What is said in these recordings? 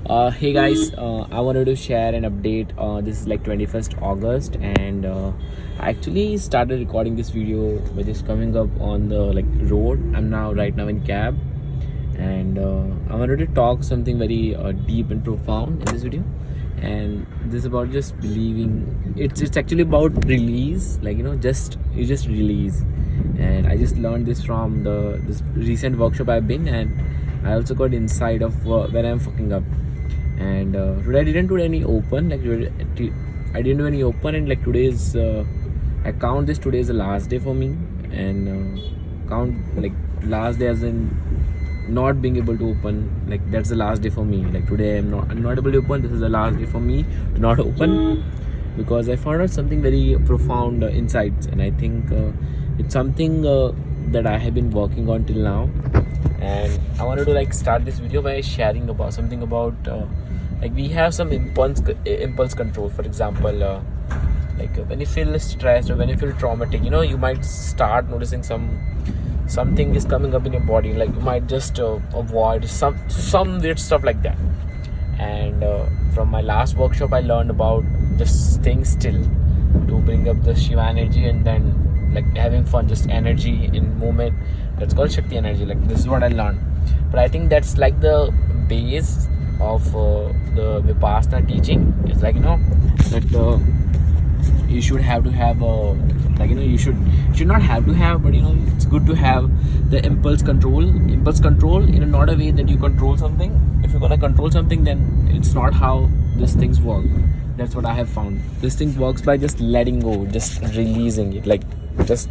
Hey guys, I wanted to share an update. This is like 21st August, and I actually started recording this video by just coming up on the road. I'm now right now in cab, and I wanted to talk something very deep and profound in this video. And this is about just believing. It's actually about release. You just release. And I just learned this from this recent workshop I've been, and I also got insight of when I'm fucking up. And today I didn't do any open, I didn't do any open, and today's I count this today is the last day for me, and count last day as in not being able to open. That's the last day for me. Today I'm not able to open. This is the last day for me to not open, because I found out something very profound insights, and I think it's something that I have been working on till now. And I wanted to start this video by sharing about something about we have some impulse control. For example, when you feel stressed or when you feel traumatic, you might start noticing something is coming up in your body. You might just avoid some weird stuff like that. And from my last workshop, I learned about just staying still to bring up the Shiva energy, and then having fun, just energy in movement. That's called Shakti energy. This is what I learned. But I think that's the base of the Vipassana teaching. It's that you should have to have you should not have to have, but it's good to have the impulse control in a not a way that you control something. If you're gonna control something, then it's not how these things work. That's what I have found. This thing works by just letting go, just releasing it, just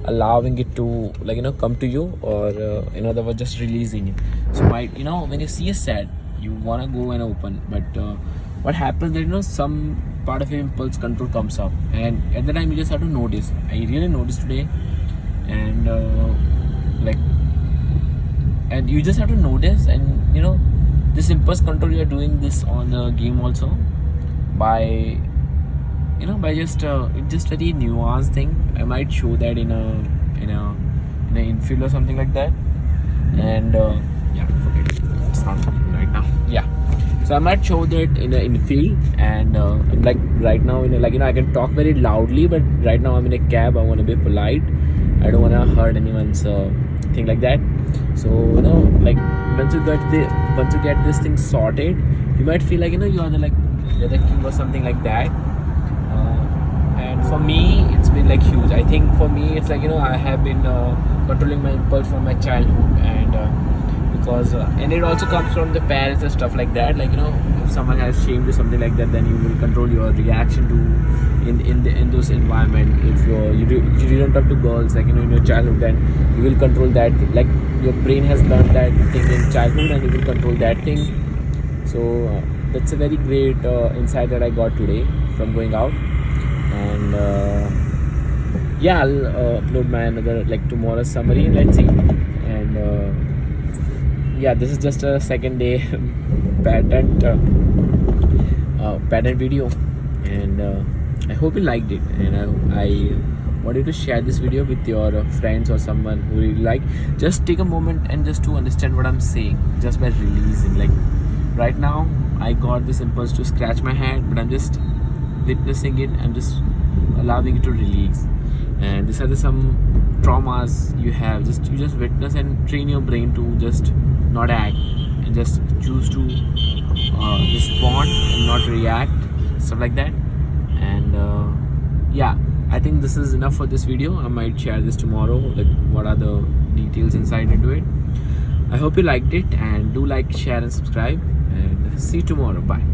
allowing it to come to you, or in other words, just releasing it. So when you see a set, you want to go and open, but what happens that some part of your impulse control comes up, and at the time you just have to notice. I really noticed today, and and you just have to notice, and this impulse control, you are doing this on the game also by just it's just very nuanced thing. I might show that in a infield or something like that. And yeah, forget it. It's not right now. Yeah, so I might show that in an infield, and right now I can talk very loudly, but right now I'm in a cab. I want to be polite. I don't want to hurt anyone's thing like that. So once you get this thing sorted, you might feel you're the king or something like that. And for me, it's been huge. I think for me, it's I have been controlling my impulse from my childhood, and because and it also comes from the parents and stuff like that. If someone has shamed you, something like that, then you will control your reaction to in those environment. If you didn't talk to girls in your childhood, then you will control that. Your brain has learned that thing in childhood, and you will control that thing. So that's a very great insight that I got today from going out. And yeah, I'll upload my another tomorrow's summary. Let's see. And yeah, this is just a second day patent video, and I hope you liked it. And I wanted to share this video with your friends or someone who really like. Just take a moment and just to understand what I'm saying, just by releasing. Right now, I got this impulse to scratch my head, but I'm just witnessing it. I'm just allowing it to release. And these are some traumas you have. You just witness and train your brain to just not act, and just choose to respond and not react, stuff like that. And yeah, I think this is enough for this video. I might share this tomorrow, what are the details inside into it. I hope you liked it, and do share and subscribe, and see you tomorrow. Bye.